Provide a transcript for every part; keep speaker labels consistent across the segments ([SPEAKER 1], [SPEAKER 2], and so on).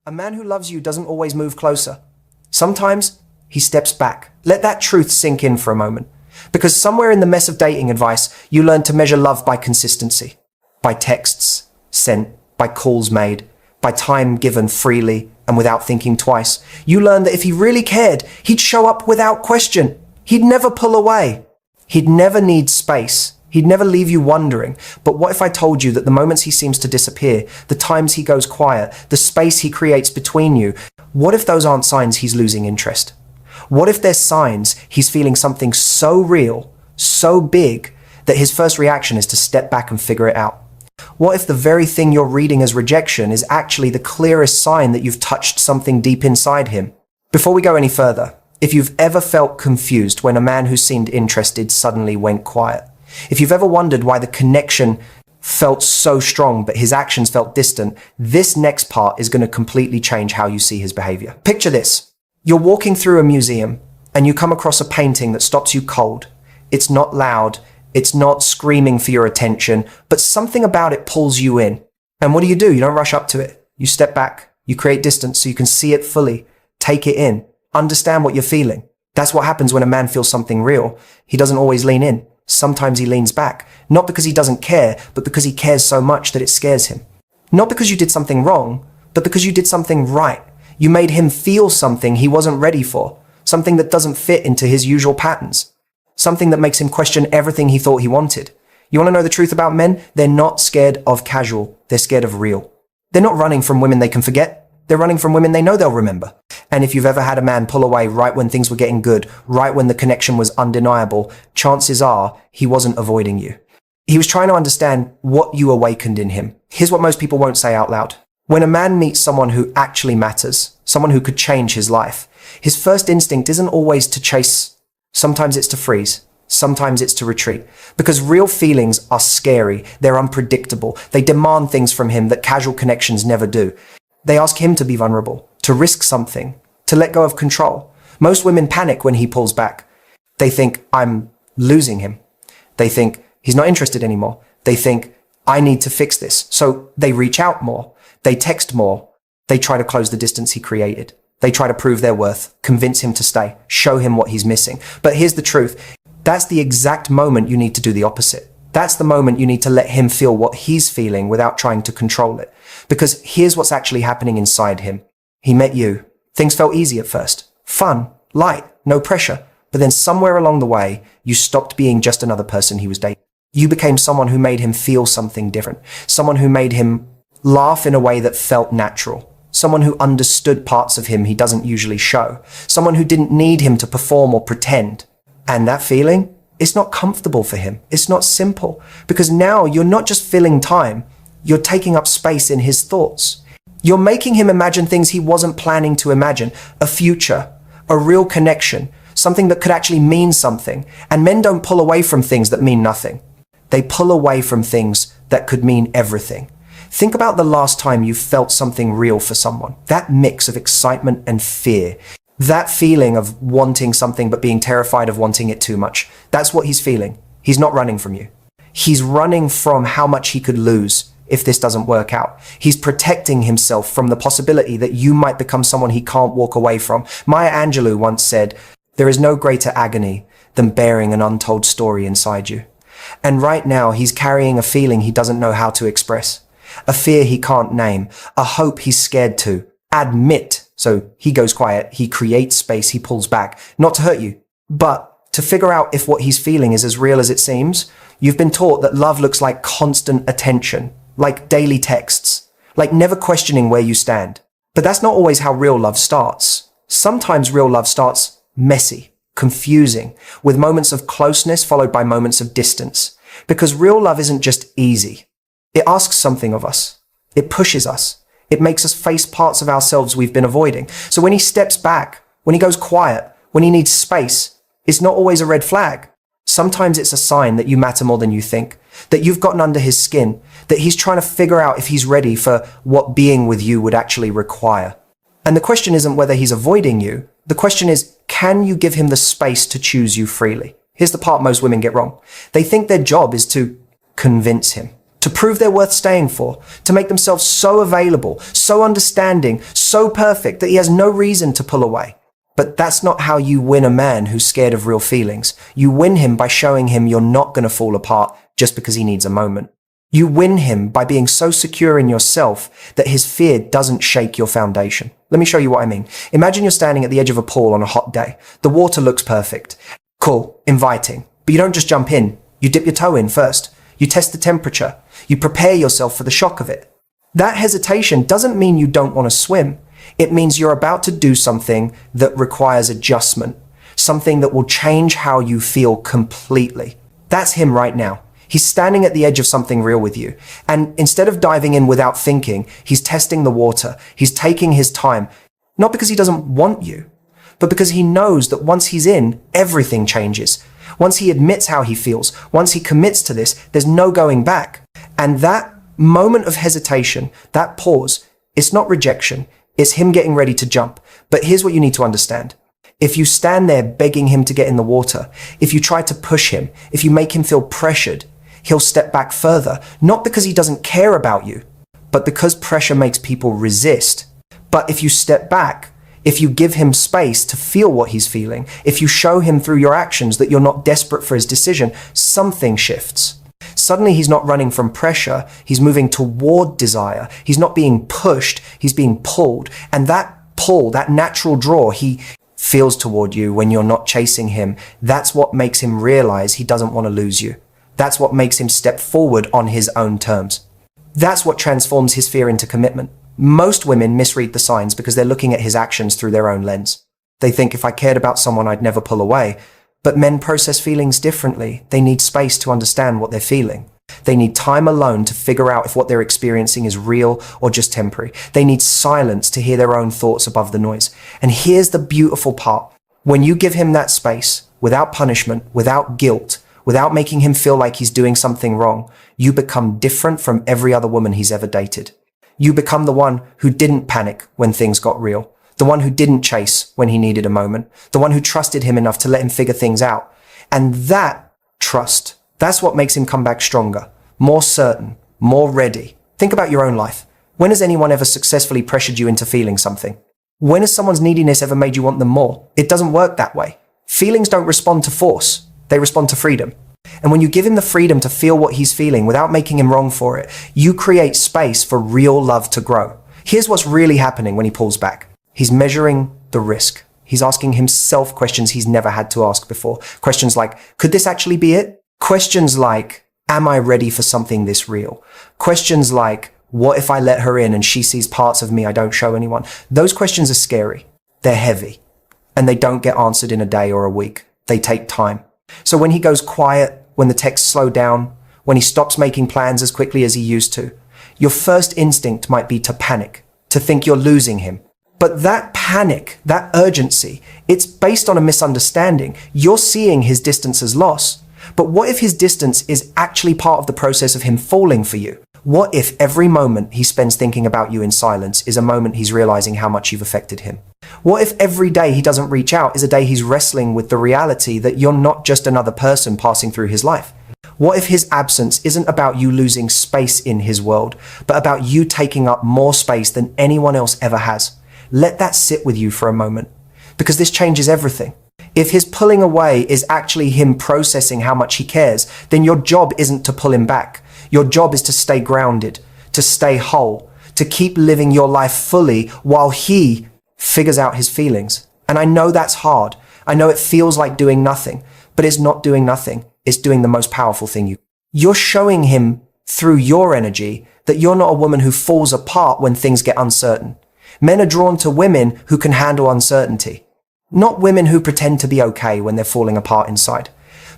[SPEAKER 1] A man who loves you doesn't always move closer. Sometimes he steps back. Let that truth sink in for a moment. Because somewhere in the mess of dating advice, you learn to measure love by consistency. By texts sent, by calls made, by time given freely and without thinking twice. You learn that if he really cared, he'd show up without question. He'd never pull away. He'd never need space. He'd never leave you wondering. But what if I told you that the moments he seems to disappear, the times he goes quiet, the space he creates between you, what if those aren't signs he's losing interest? What if there's signs he's feeling something so real, so big, that his first reaction is to step back and figure it out? What if the very thing you're reading as rejection is actually the clearest sign that you've touched something deep inside him? Before we go any further, if you've ever felt confused when a man who seemed interested suddenly went quiet, if you've ever wondered why the connection felt so strong but his actions felt distant, this next part is going to completely change how you see his behavior. Picture this. You're walking through a museum and you come across a painting that stops you cold. It's not loud. It's not screaming for your attention, but something about it pulls you in. And what do? You don't rush up to it. You step back. You create distance so you can see it fully, take it in, understand what you're feeling. That's what happens when a man feels something real. He doesn't always lean in. Sometimes he leans back, not because he doesn't care, but because he cares so much that it scares him. Not because you did something wrong, but because you did something right. You made him feel something he wasn't ready for, something that doesn't fit into his usual patterns, something that makes him question everything he thought he wanted. You want to know the truth about men? They're not scared of casual, they're scared of real. They're not running from women they can forget. They're running from women they know they'll remember. And if you've ever had a man pull away right when things were getting good, right when the connection was undeniable, chances are he wasn't avoiding you. He was trying to understand what you awakened in him. Here's what most people won't say out loud. When a man meets someone who actually matters, someone who could change his life, his first instinct isn't always to chase. Sometimes it's to freeze. Sometimes it's to retreat. Because real feelings are scary. They're unpredictable. They demand things from him that casual connections never do. They ask him to be vulnerable, to risk something, to let go of control. Most women panic when he pulls back. They think, I'm losing him. They think, he's not interested anymore. They think, I need to fix this. So they reach out more. They text more. They try to close the distance he created. They try to prove their worth, convince him to stay, show him what he's missing. But here's the truth. That's the exact moment you need to do the opposite. That's the moment you need to let him feel what he's feeling without trying to control it. Because here's what's actually happening inside him. He met you. Things felt easy at first. Fun, light, no pressure. But then somewhere along the way, you stopped being just another person he was dating. You became someone who made him feel something different. Someone who made him laugh in a way that felt natural. Someone who understood parts of him he doesn't usually show. Someone who didn't need him to perform or pretend. And that feeling, it's not comfortable for him. It's not simple. Because now you're not just filling time. You're taking up space in his thoughts. You're making him imagine things he wasn't planning to imagine. A future, a real connection, something that could actually mean something. And men don't pull away from things that mean nothing. They pull away from things that could mean everything. Think about the last time you felt something real for someone. That mix of excitement and fear. That feeling of wanting something but being terrified of wanting it too much. That's what he's feeling. He's not running from you. He's running from how much he could lose if this doesn't work out. He's protecting himself from the possibility that you might become someone he can't walk away from. Maya Angelou once said, "There is no greater agony than bearing an untold story inside you." And right now, he's carrying a feeling he doesn't know how to express. A fear he can't name. A hope he's scared to admit. So he goes quiet, he creates space, he pulls back. Not to hurt you, but to figure out if what he's feeling is as real as it seems. You've been taught that love looks like constant attention, like daily texts, like never questioning where you stand. But that's not always how real love starts. Sometimes real love starts messy, confusing, with moments of closeness followed by moments of distance. Because real love isn't just easy. It asks something of us. It pushes us. It makes us face parts of ourselves we've been avoiding. So when he steps back, when he goes quiet, when he needs space, it's not always a red flag. Sometimes it's a sign that you matter more than you think, that you've gotten under his skin, that he's trying to figure out if he's ready for what being with you would actually require. And the question isn't whether he's avoiding you. The question is, can you give him the space to choose you freely? Here's the part most women get wrong. They think their job is to convince him, to prove they're worth staying for, to make themselves so available, so understanding, so perfect that he has no reason to pull away. But that's not how you win a man who's scared of real feelings. You win him by showing him you're not going to fall apart just because he needs a moment. You win him by being so secure in yourself that his fear doesn't shake your foundation. Let me show you what I mean. Imagine you're standing at the edge of a pool on a hot day. The water looks perfect. Cool, inviting. But you don't just jump in. You dip your toe in first. You test the temperature. You prepare yourself for the shock of it. That hesitation doesn't mean you don't want to swim. It means you're about to do something that requires adjustment, something that will change how you feel completely. That's him right now. He's standing at the edge of something real with you. And instead of diving in without thinking, he's testing the water. He's taking his time, not because he doesn't want you, but because he knows that once he's in, everything changes. Once he admits how he feels, once he commits to this, there's no going back. And that moment of hesitation, that pause, it's not rejection. It's him getting ready to jump. But here's what you need to understand. If you stand there begging him to get in the water, if you try to push him, if you make him feel pressured, he'll step back further, not because he doesn't care about you, but because pressure makes people resist. But if you step back, if you give him space to feel what he's feeling, if you show him through your actions that you're not desperate for his decision, something shifts. Suddenly he's not running from pressure, he's moving toward desire. He's not being pushed, he's being pulled. And that pull, that natural draw he feels toward you when you're not chasing him, that's what makes him realize he doesn't want to lose you. That's what makes him step forward on his own terms. That's what transforms his fear into commitment. Most women misread the signs because they're looking at his actions through their own lens. They think if I cared about someone, I'd never pull away. But men process feelings differently. They need space to understand what they're feeling. They need time alone to figure out if what they're experiencing is real or just temporary. They need silence to hear their own thoughts above the noise. And here's the beautiful part. When you give him that space, without punishment, without guilt, without making him feel like he's doing something wrong, you become different from every other woman he's ever dated. You become the one who didn't panic when things got real. The one who didn't chase when he needed a moment. The one who trusted him enough to let him figure things out. And that trust, that's what makes him come back stronger, more certain, more ready. Think about your own life. When has anyone ever successfully pressured you into feeling something? When has someone's neediness ever made you want them more? It doesn't work that way. Feelings don't respond to force. They respond to freedom. And when you give him the freedom to feel what he's feeling without making him wrong for it, you create space for real love to grow. Here's what's really happening when he pulls back. He's measuring the risk. He's asking himself questions he's never had to ask before. Questions like, could this actually be it? Questions like, am I ready for something this real? Questions like, what if I let her in and she sees parts of me I don't show anyone? Those questions are scary. They're heavy. And they don't get answered in a day or a week. They take time. So when he goes quiet, when the texts slow down, when he stops making plans as quickly as he used to, your first instinct might be to panic, to think you're losing him. But that panic, that urgency, it's based on a misunderstanding. You're seeing his distance as loss. But what if his distance is actually part of the process of him falling for you? What if every moment he spends thinking about you in silence is a moment he's realizing how much you've affected him? What if every day he doesn't reach out is a day he's wrestling with the reality that you're not just another person passing through his life? What if his absence isn't about you losing space in his world, but about you taking up more space than anyone else ever has? Let that sit with you for a moment, because this changes everything. If his pulling away is actually him processing how much he cares, then your job isn't to pull him back. Your job is to stay grounded, to stay whole, to keep living your life fully while he figures out his feelings. And I know that's hard. I know it feels like doing nothing, but it's not doing nothing. It's doing the most powerful thing you're showing him through your energy that you're not a woman who falls apart when things get uncertain. Men are drawn to women who can handle uncertainty. Not women who pretend to be okay when they're falling apart inside,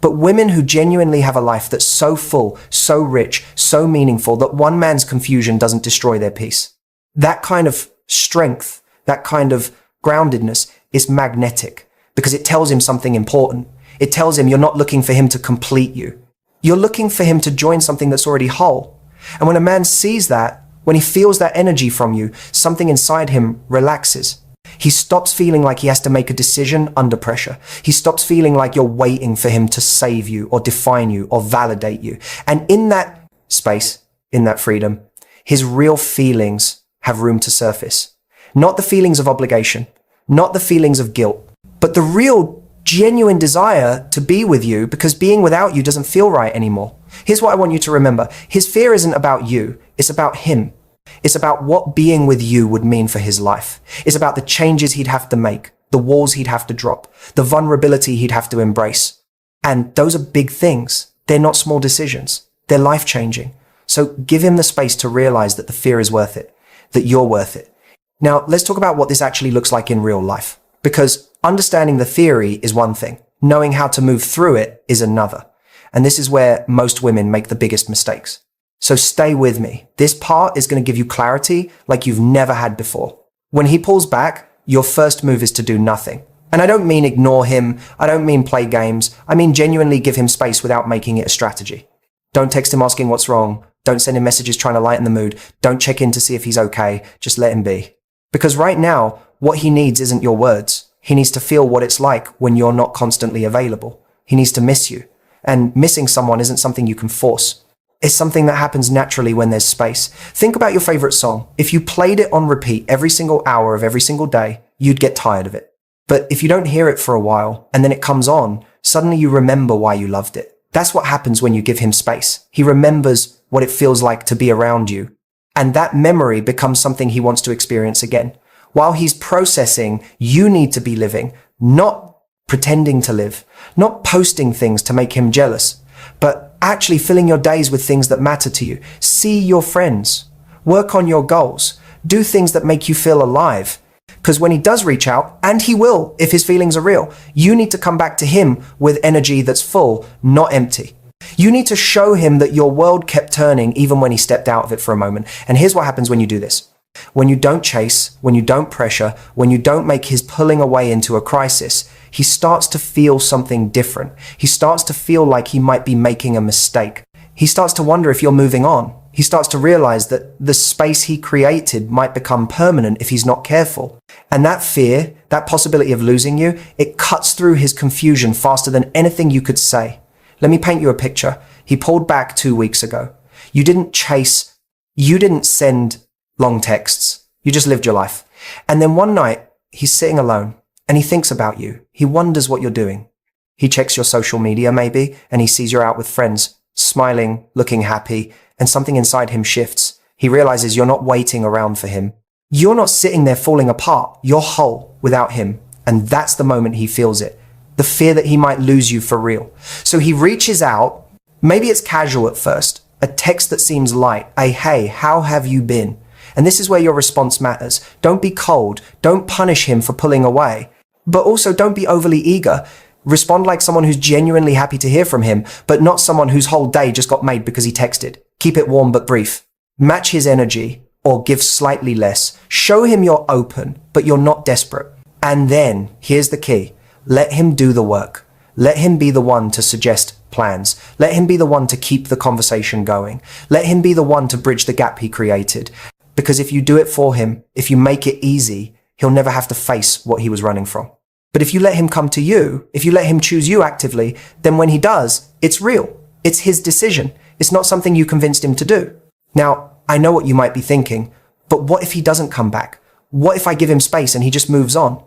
[SPEAKER 1] but women who genuinely have a life that's so full, so rich, so meaningful that one man's confusion doesn't destroy their peace. That kind of strength, that kind of groundedness is magnetic because it tells him something important. It tells him you're not looking for him to complete you. You're looking for him to join something that's already whole. And when a man sees that, when he feels that energy from you, something inside him relaxes. He stops feeling like he has to make a decision under pressure. He stops feeling like you're waiting for him to save you or define you or validate you. And in that space, in that freedom. His real feelings have room to surface. Not the feelings of obligation, not the feelings of guilt, but the real genuine desire to be with you, because being without you doesn't feel right anymore. Here's what I want you to remember. His fear isn't about you. It's about him. It's about what being with you would mean for his life. It's about the changes he'd have to make, the walls he'd have to drop, the vulnerability he'd have to embrace. And those are big things. They're not small decisions. They're life-changing. So give him the space to realize that the fear is worth it, that you're worth it. Now, let's talk about what this actually looks like in real life. Because understanding the theory is one thing. Knowing how to move through it is another. And this is where most women make the biggest mistakes. So stay with me. This part is going to give you clarity like you've never had before. When he pulls back, your first move is to do nothing. And I don't mean ignore him. I don't mean play games. I mean genuinely give him space without making it a strategy. Don't text him asking what's wrong. Don't send him messages trying to lighten the mood. Don't check in to see if he's okay. Just let him be. Because right now, what he needs isn't your words. He needs to feel what it's like when you're not constantly available. He needs to miss you. And missing someone isn't something you can force. It's something that happens naturally when there's space. Think about your favorite song. If you played it on repeat every single hour of every single day, you'd get tired of it. But if you don't hear it for a while and then it comes on, suddenly you remember why you loved it. That's what happens when you give him space. He remembers what it feels like to be around you. And that memory becomes something he wants to experience again. While he's processing, you need to be living, not pretending to live, not posting things to make him jealous, but actually filling your days with things that matter to you. See your friends, work on your goals, do things that make you feel alive. Because when he does reach out, and he will if his feelings are real, you need to come back to him with energy that's full, not empty. You need to show him that your world kept turning even when he stepped out of it for a moment. And here's what happens when you do this. When you don't chase, when you don't pressure, when you don't make his pulling away into a crisis, he starts to feel something different. He starts to feel like he might be making a mistake. He starts to wonder if you're moving on. He starts to realize that the space he created might become permanent if he's not careful. And that fear, that possibility of losing you, it cuts through his confusion faster than anything you could say. Let me paint you a picture. He pulled back 2 weeks ago. You didn't chase. You didn't send long texts. You just lived your life. And then one night, he's sitting alone and he thinks about you. He wonders what you're doing. He checks your social media maybe, and he sees you're out with friends, smiling, looking happy, and something inside him shifts. He realizes you're not waiting around for him. You're not sitting there falling apart. You're whole without him. And that's the moment he feels it. The fear that he might lose you for real. So he reaches out. Maybe it's casual at first. A text that seems light. A hey, how have you been? And this is where your response matters. Don't be cold. Don't punish him for pulling away. But also don't be overly eager. Respond like someone who's genuinely happy to hear from him, but not someone whose whole day just got made because he texted. Keep it warm but brief. Match his energy or give slightly less. Show him you're open, but you're not desperate. And then, here's the key. Let him do the work. Let him be the one to suggest plans. Let him be the one to keep the conversation going. Let him be the one to bridge the gap he created. Because if you do it for him, if you make it easy, he'll never have to face what he was running from. But if you let him come to you, if you let him choose you actively, then when he does, it's real. It's his decision. It's not something you convinced him to do. Now, I know what you might be thinking, but what if he doesn't come back? What if I give him space and he just moves on?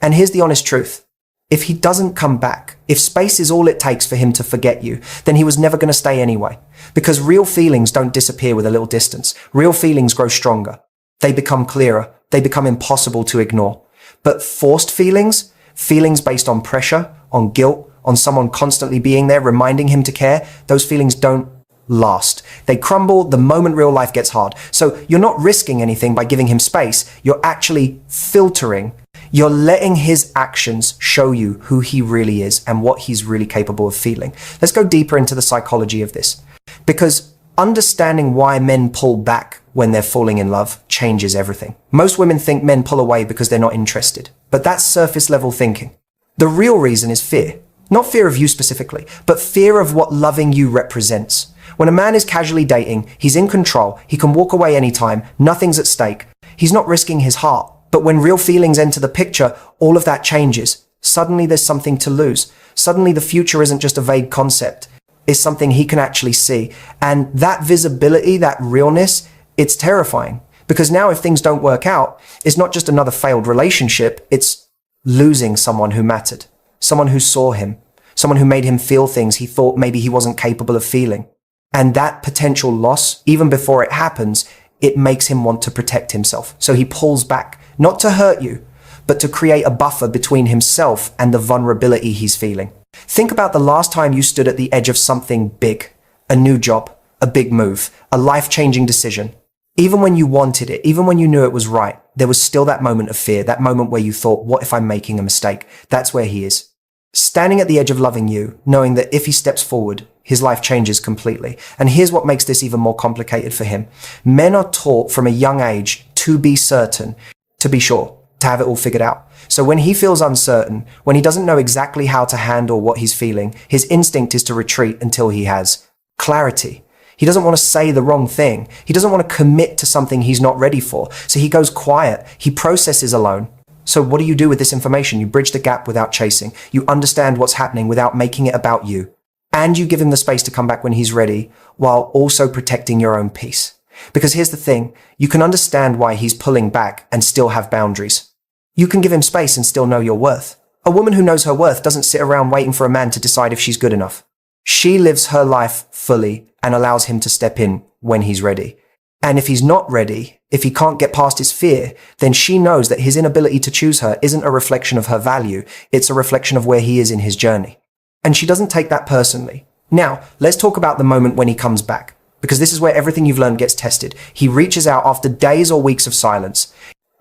[SPEAKER 1] And here's the honest truth. If he doesn't come back, if space is all it takes for him to forget you, then he was never going to stay anyway. Because real feelings don't disappear with a little distance. Real feelings grow stronger. They become clearer. They become impossible to ignore. But forced feelings, feelings based on pressure, on guilt, on someone constantly being there, reminding him to care, those feelings don't last. They crumble the moment real life gets hard. So you're not risking anything by giving him space. You're actually filtering. You're letting his actions show you who he really is and what he's really capable of feeling. Let's go deeper into the psychology of this. Because understanding why men pull back when they're falling in love changes everything. Most women think men pull away because they're not interested. But that's surface level thinking. The real reason is fear. Not fear of you specifically, but fear of what loving you represents. When a man is casually dating, he's in control. He can walk away anytime. Nothing's at stake. He's not risking his heart. But when real feelings enter the picture, all of that changes. Suddenly there's something to lose. Suddenly the future isn't just a vague concept. is something he can actually see. And that visibility, that realness, it's terrifying. Because now if things don't work out, it's not just another failed relationship, it's losing someone who mattered, someone who saw him, someone who made him feel things he thought maybe he wasn't capable of feeling. And that potential loss, even before it happens, it makes him want to protect himself. So he pulls back, not to hurt you, but to create a buffer between himself and the vulnerability he's feeling. Think about the last time you stood at the edge of something big, a new job, a big move, a life-changing decision. Even when you wanted it, even when you knew it was right, there was still that moment of fear, that moment where you thought, what if I'm making a mistake? That's where he is. Standing at the edge of loving you, knowing that if he steps forward, his life changes completely. And here's what makes this even more complicated for him. Men are taught from a young age to be certain, to be sure, to have it all figured out. So when he feels uncertain, when he doesn't know exactly how to handle what he's feeling, his instinct is to retreat until he has clarity. He doesn't want to say the wrong thing. He doesn't want to commit to something he's not ready for. So he goes quiet. He processes alone. So what do you do with this information? You bridge the gap without chasing. You understand what's happening without making it about you. And you give him the space to come back when he's ready, while also protecting your own peace. Because here's the thing, you can understand why he's pulling back and still have boundaries. You can give him space and still know your worth. A woman who knows her worth doesn't sit around waiting for a man to decide if she's good enough. She lives her life fully and allows him to step in when he's ready. And if he's not ready, if he can't get past his fear, then she knows that his inability to choose her isn't a reflection of her value, it's a reflection of where he is in his journey. And she doesn't take that personally. Now, let's talk about the moment when he comes back, because this is where everything you've learned gets tested. He reaches out after days or weeks of silence,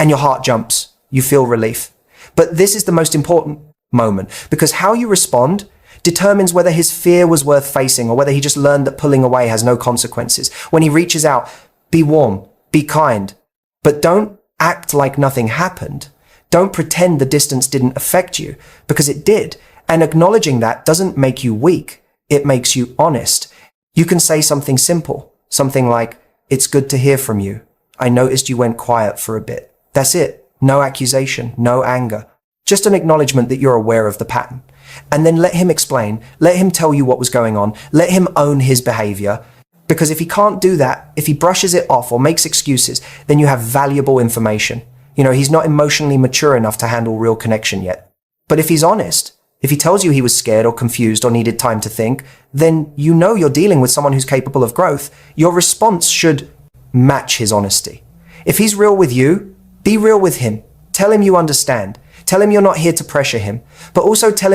[SPEAKER 1] and your heart jumps. You feel relief. But this is the most important moment, because how you respond determines whether his fear was worth facing or whether he just learned that pulling away has no consequences. When he reaches out, be warm, be kind, but don't act like nothing happened. Don't pretend the distance didn't affect you, because it did. And acknowledging that doesn't make you weak. It makes you honest. You can say something simple, something like, "It's good to hear from you. I noticed you went quiet for a bit." That's it. No accusation, no anger. Just an acknowledgement that you're aware of the pattern. And then let him explain. Let him tell you what was going on. Let him own his behavior. Because if he can't do that, if he brushes it off or makes excuses, then you have valuable information. He's not emotionally mature enough to handle real connection yet. But if he's honest, if he tells you he was scared or confused or needed time to think, then you're dealing with someone who's capable of growth. Your response should match his honesty. If he's real with you, be real with him. Tell him you understand. Tell him you're not here to pressure him, but also tell him